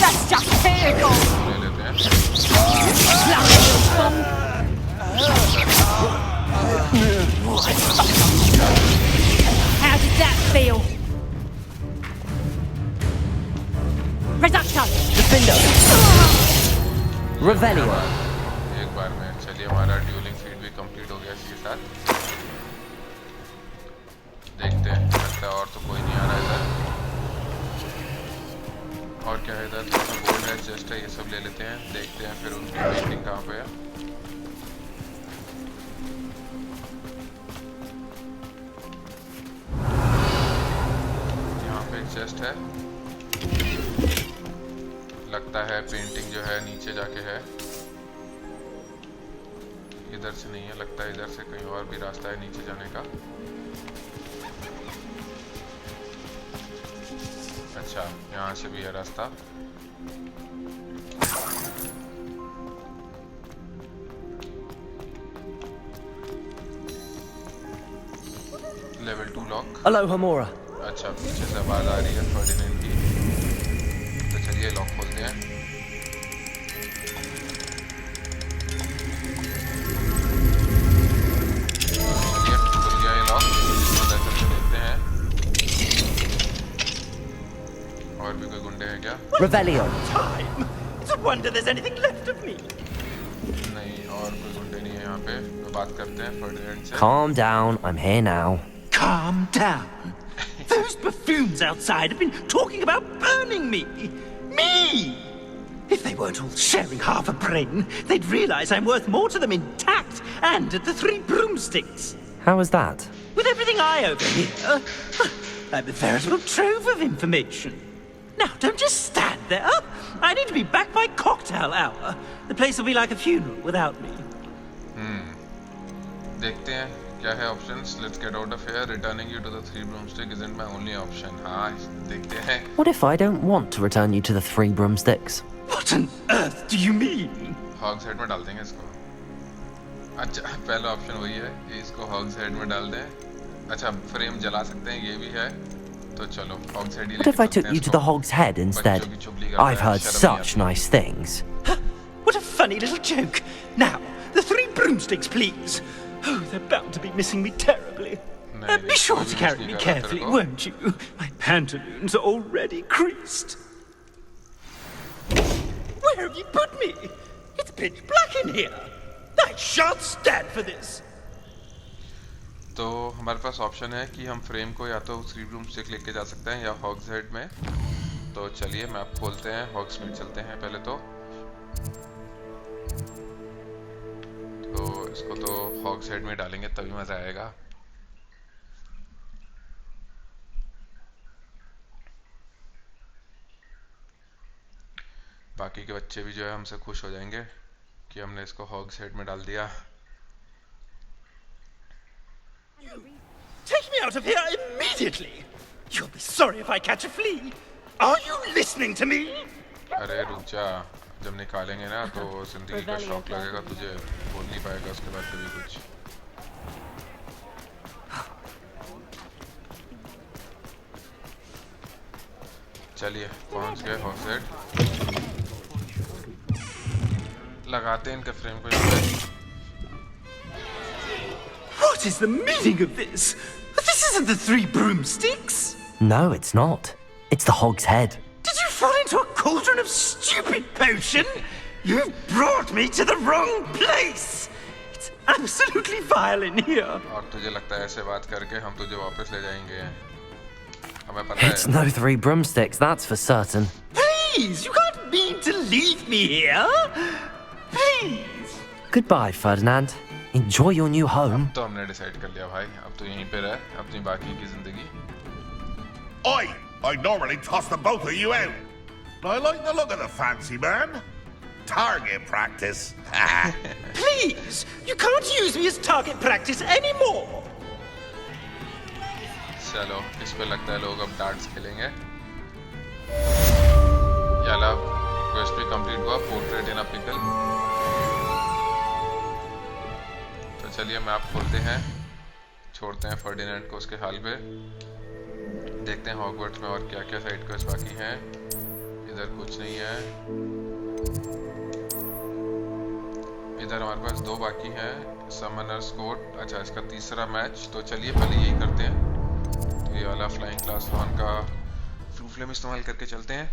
That's just vehicle. ले लेते हैं। How did that feel? Reducto. Defendo. Revelio. एक बार में चलिए हमारा ड्यूलिंग फीड भी कंप्लीट हो गया इसके साथ। देखते हैं, लगता है और तो कोई नहीं आ रहा इधर। और क्या है इधर? थोड़ा सा गोल्ड है, जस्ट है, ये सब ले लेते हैं। देखते हैं फिर उनकी पेंटिंग कहाँ पे है। यहाँ पे एक चेस्ट है, लगता है पेंटिंग जो है नीचे जाके है, इधर से नहीं है, लगता है इधर से कहीं और भी रास्ता है नीचे जाने का। अच्छा यहाँ से भी है रास्ता। Level 2 lock. Hello, Hamora. अच्छा पीछे से आवाज आ रही है फर्डिनेंड की, तो चलिए लॉक खोलते हैं। चलिए खुल गया ये लॉक। अंदर चल के देखते हैं और भी कोई गुंडे हैं क्या? Revelio. Time. It's a wonder there's anything left of me. नहीं, और कोई गुंडे नहीं है यहाँ पे। तो बात करते हैं फर्डिनेंड से। Calm down. I'm here now. Calm down. Those buffoons outside have been talking about burning me. Me! If they weren't all sharing half a brain, they'd realize I'm worth more to them intact and at the 3 broomsticks. How was that? With everything I overhear, I'm a veritable trove of information. Now, don't just stand there. I need to be back by cocktail hour. The place will be like a funeral without me. देखते हैं क्या है options. Let's get out of here. Returning you to the 3 broomstick isn't my only option। हाँ देखते हैं। What if I don't want to return you to the 3 broomsticks? What on earth do you mean? Hogs head में डाल देंगे इसको। अच्छा पहला option वही है कि इसको हॉग्स हेड में डाल दें। अच्छा फ्रेम जला सकते हैं, ये भी है, तो चलो hogs head he. What if I took you to the Hog's Head instead? I've heard such nice things. What a funny little joke. Now, the 3 broomsticks, please. Oh, they're bound to be missing me terribly. Be sure to carry me carefully, won't you? My pantaloons are already creased. Where have you put me? It's pitch black in here. I shan't stand for this. तो हमारे पास option है कि हम frame को या तो 3 ब्रूमस्टिक लेके जा सकते हैं या हॉग्स हेड में। तो चलिए मैप खोलते हैं, हॉग्स में चलते हैं पहले तो इसको तो हॉग्स हेड में डालेंगे तभी मजा आएगा। बाकी के बच्चे भी जो है हमसे खुश हो जाएंगे कि हमने इसको हॉग्स हेड में डाल दिया। Take me out of here immediately. You'll be sorry if I catch a flea. Are you listening to me? अरे रुक जा, जब निकालेंगे ना तो जिंदगी का शौक लगेगा तुझे, बोल नहीं पाएगा उसके बाद कभी कुछ। चलिए पहुंच गए हॉग्स हेड, लगाते हैं इनके फ्रेम को यहाँ पे। What is the meaning of this? This isn't the 3 broomsticks. No, it's not. It's the hog's head. Did you fall into a cauldron of stupid potion? You've brought me to the wrong place. It's absolutely vile in here. और तुझे लगता है ऐसे बात करके हम तुझे वापस ले जाएंगे? हमें पता है। It's no 3 broomsticks, that's for certain. Please, you can't mean to leave me here. Please. Goodbye, Ferdinand. Enjoy your new home. अब तो हमने डिसाइड कर लिया भाई, अब तो यहीं पे रह अपनी बाकी की जिंदगी। I normally toss the both of you out. But I like the look of the fancy man. Target practice. Please, you can't use me as target practice anymore. चलो, इस पे लगता है लोग अब डार्ट्स खेलेंगे। याला क्वेस्ट भी कंप्लीट हुआ, पोर्ट्रेट इन अ पिकल। तो चलिए मैप खोलते हैं, छोड़ते हैं फर्डिनेंड को उसके हाल पे, देखते हैं हॉगवर्ट्स में और क्या क्या साइड क्वेस्ट बाकी हैं। इधर कुछ नहीं है, इधर हमारे पास 2 बाकी हैं, समनर्स कोर्ट। अच्छा, इसका तीसरा मैच, तो चलिए पहले यही करते हैं। तो ये वाला फ्लाइंग क्लास 1 का फ्लू फ्लेम इस्तेमाल करके चलते हैं।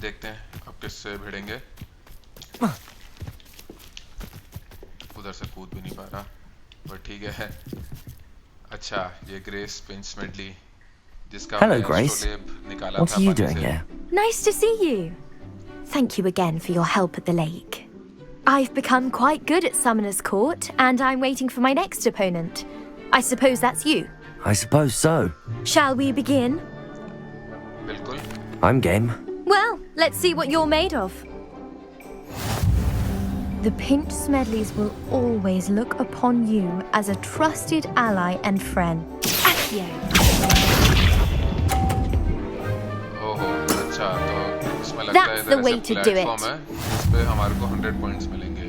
देखते हैं अब किससे भिड़ेंगे। उधर से कूद भी नहीं पा रहा, पर ठीक है। अच्छा, ये ग्रेस पिंच मेडली, जिसका Hello, Grace. निकाला What था are you पानी doing से। here? Nice to see you. Thank you again for your help at the lake. I've become quite good at Summoner's Court, and I'm waiting for my next opponent. I suppose that's you. I suppose so. Shall we begin? बिल्कुल। I'm game. Well, let's see what you're made of. The Pinch Smedleys will always look upon you as a trusted ally and friend. Accio. ओहो, अच्छा, तो इसमें लगता है That's इधर the way ऐसे to do platform it. है जिस पे हमारे को 100 पॉइंट्स मिलेंगे।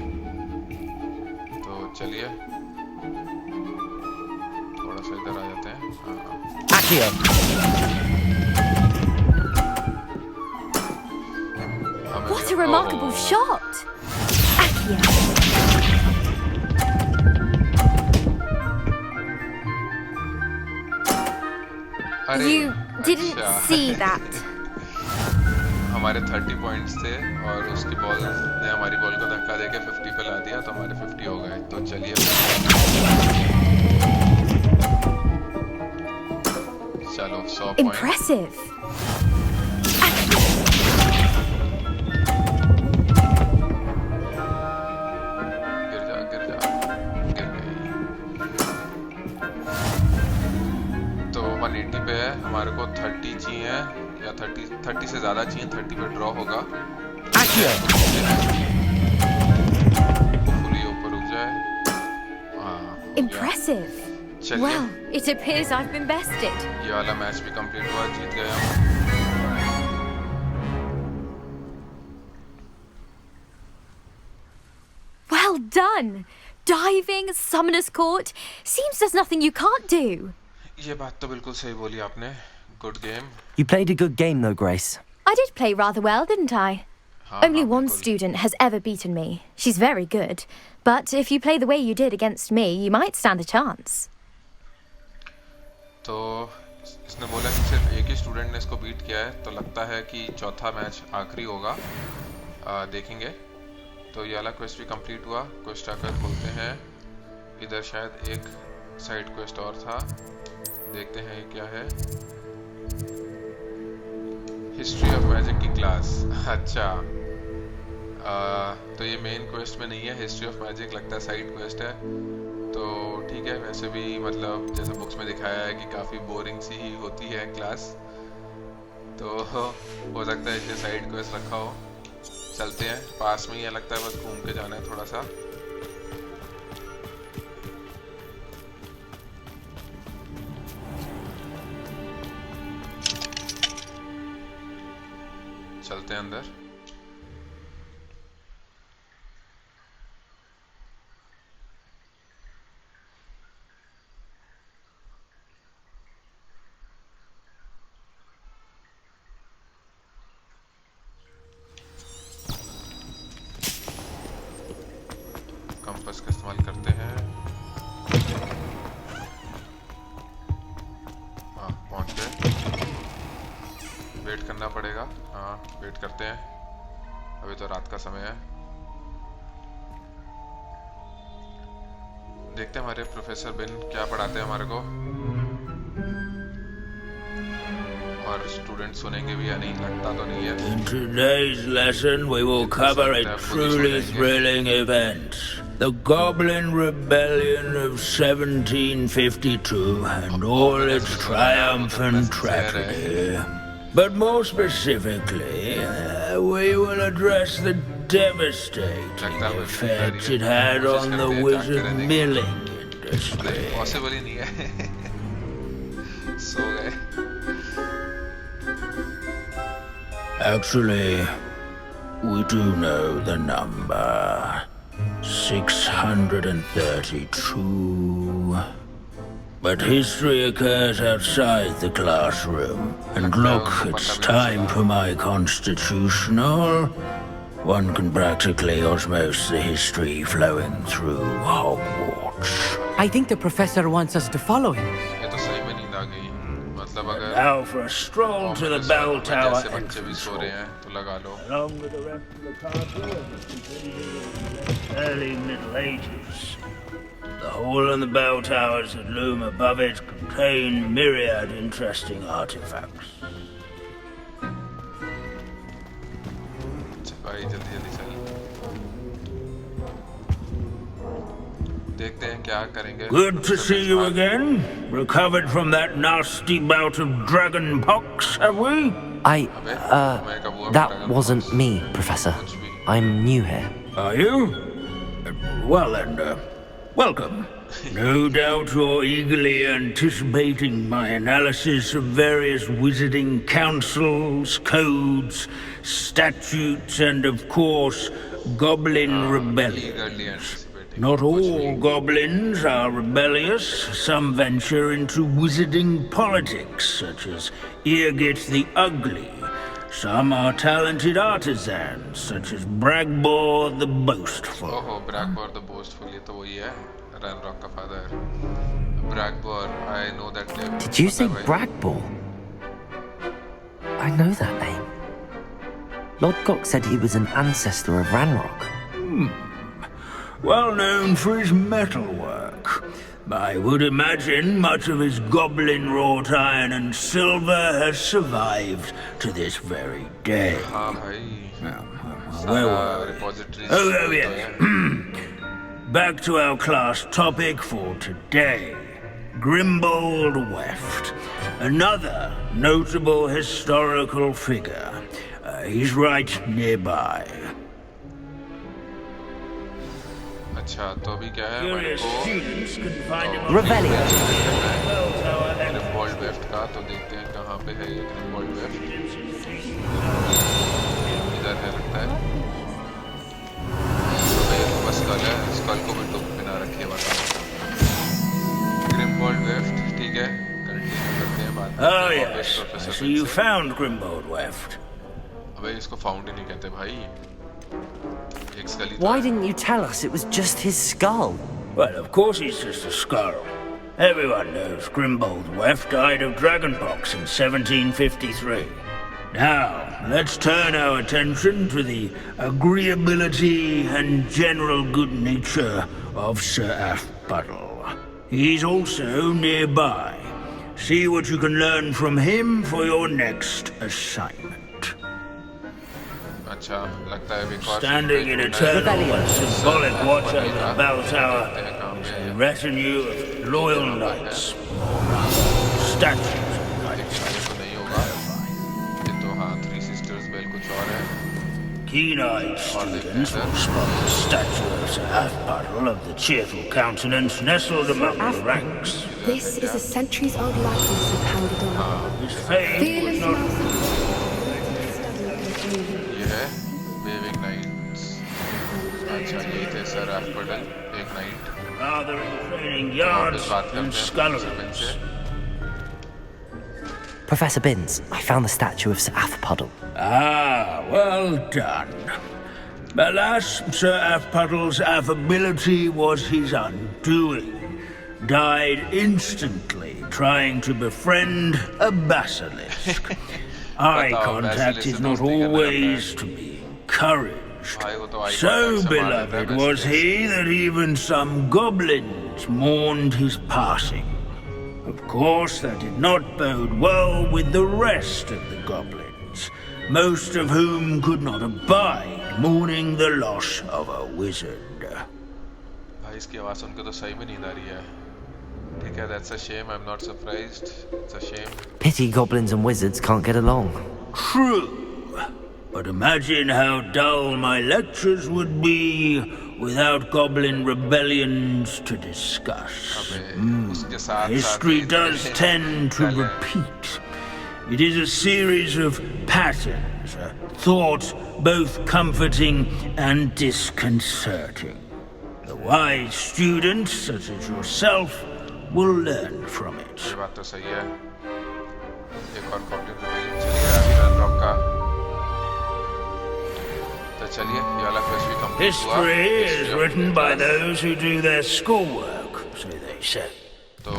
तो चलिए थोड़ा सा इधर आ जाते हैं। हाँ। Accio. What a remarkable shot! Accio. अरे, You didn't अच्छा। see that. हमारे 30 पॉइंट्स थे और उसकी बॉल ने हमारी बॉल को धक्का देके 50 पे ला दिया, तो हमारे 50 हो गए। तो चलिए चलो 100 पॉइंट। Impressive. गिर जा, गिर गई। तो 180 पे है, हमारे को 30 चाहिए या 30 से ज्यादा चाहिए, 30 पे ड्रॉ होगा। फुली ऊपर उठ जाए। Impressive. चलिए, Well, it appears I've been bested. ये वाला मैच भी कंप्लीट हुआ, जीत गए हम। Well done! Diving, Summoner's Court. Seems there's nothing you can't do. ये बात तो बिल्कुल सही बोली आपने. Good game. You played a good game though, Grace. I did play rather well, didn't I? Only one student has ever beaten me. She's very good. But if you play the way you did against me, you might stand a chance. तो इसने बोला कि सिर्फ एक ही student ने इसको beat किया है, तो लगता है कि चौथा मैच आखिरी होगा. देखेंगे. तो ये वाला क्वेस्ट भी कंप्लीट हुआ. क्वेस्ट आकर खोलते हैं. इधर शायद एक साइड क्वेस्ट और था. देखते हैं ये क्या है. हिस्ट्री ऑफ मैजिक की क्लास. अच्छा. तो ये मेन क्वेस्ट में नहीं है. हिस्ट्री ऑफ मैजिक लगता है साइड क्वेस्ट है. तो ठीक है. वैसे भी मतलब जैसे बुक्स में दिखाया है कि काफ़ी बोरिंग सी ही होती है क्लास. तो हो सकता है इसके साइड क्वेस्ट रखा हो. चलते हैं. पास में ही है लगता है. बस घूम के जाना है थोड़ा सा. चलते हैं अंदर. कंपास का इस्तेमाल करते हैं. हाँ, पहुंच गए. वेट करना पड़ेगा. हाँ, वेट करते हैं. अभी तो रात का समय है. देखते हैं हमारे प्रोफेसर बिन क्या पढ़ाते हैं हमारे को. और स्टूडेंट सुनेंगे भी या नहीं. लगता तो नहीं है. In today's lesson we will cover a truly thrilling event. The Goblin Rebellion of 1752 and all its triumphant tragedy. But more specifically, we will address the devastating effects it had on the wizard milling industry. Possible ही नहीं है. सो गए. Actually, we do know the number. 632. But history occurs outside the classroom. And look, it's time for my constitutional. One can practically osmose the history flowing through Hogwarts. I think the professor wants us to follow him. Now for a stroll to the bell tower entrance hall. Along with the rest of the castle as it continues in the early Middle Ages. The hall and the bell towers that loom above it contain myriad interesting artifacts. देखते हैं क्या करेंगे. Good to see you again. Recovered from that nasty bout of dragon pox, have we? That wasn't me, Professor. I'm new here. Are you? Well then, welcome. No doubt you're eagerly anticipating my analysis of various wizarding councils, codes, statutes, and of course, goblin rebellions. Not all goblins are rebellious. Some venture into wizarding politics, such as Eargit the Ugly. Some are talented artisans, such as Bragbor the Boastful. Oh, Bragbor the Boastful, ये तो वही है. Ranrock का father. Bragbor, I know that name. Did you say Bragbor? I know that name. Lord Gok said he was an ancestor of Ranrock. Well known for his metalwork. I would imagine much of his goblin wrought iron and silver has survived to this very day. Where were we? Oh, yes. Back to our class topic for today. Grimbold Weft. Another notable historical figure. He's right nearby. अच्छा तो अभी क्या है हमारे को Rebellion. ग्रिम्बोल्ड weft का. तो देखते हैं कहाँ पे है ये ग्रिम्बोल्ड वेफ्ट. इधर है लगता है. तो ये बस स्कल है. स्कल को भी टुक बना see you found Grimbold Weft. अबे इसको found ही नहीं कहते भाई. एक स्कली. Why didn't you tell us it was just his skull? Well, of course he's just a skull. Everyone knows Grimbold Weft died of dragonpox in 1753. Now, let's turn our attention to the agreeability and general good nature of Sir Aphpuddle. He's also nearby. See what you can learn from him for your next assignment. Standing in eternal and symbolic watch over the bell tower is a retinue of loyal knights. Statues of knights. Keen-eyed students will spot the statue of Sir Aphpuddle of the cheerful countenance nestled among the ranks. This is a centuries-old likeness of Howdy. His fame was not... Waving Knights. अच्छा ये थे Sir Aphpuddle, एक knight. Rather in training yards and sculleries. Professor Binns, I found the statue of Sir Aphpuddle. Ah, well done. Alas, Sir Aphpuddle's affability was his undoing. Died instantly trying to befriend a basilisk. Eye contact is not always to be encouraged. So beloved was he that even some goblins mourned his passing. Of course, that did not bode well with the rest of the goblins, most of whom could not abide mourning the loss of a wizard. भाई इसकी आवाज़ सुनकर तो सही में नींद आ रही है. ठीक है, that's a shame. I'm not surprised. It's a shame. Pity goblins and wizards can't get along. True. But imagine how dull my lectures would be without goblin rebellions to discuss. History does tend to repeat. It is a series of patterns, a thought both comforting and disconcerting. The wise students, such as yourself, will learn from it. ये बात तो सही है. एक और goblin rebellion चलेगा अभी rock का. तो चलिए ये वाला quest भी complete हुआ. History is written by those who do their schoolwork, so they say. तो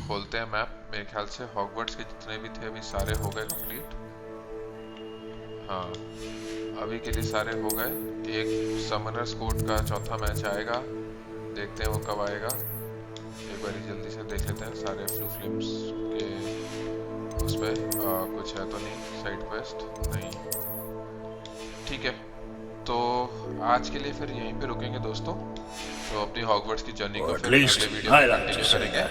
खोलते हैं मैप. मेरे ख्याल से हॉगवर्ट्स के जितने भी थे अभी सारे हो गए कंप्लीट. हाँ, अभी के लिए सारे हो गए. एक समनर्स कोर्ट का चौथा मैच आएगा. देखते हैं वो कब आएगा. एक बार जल्दी से देख लेते हैं सारे फ्लू फ्लिम्स के उस पे. कुछ है तो नहीं साइड क्वेस्ट नहीं. ठीक है, तो आज के लिए फिर यहीं पे रुकेंगे दोस्तों. तो अपनी हॉगवर्ट्स की जर्नी को फिर अगले वीडियो में कंटिन्यू करेंगे.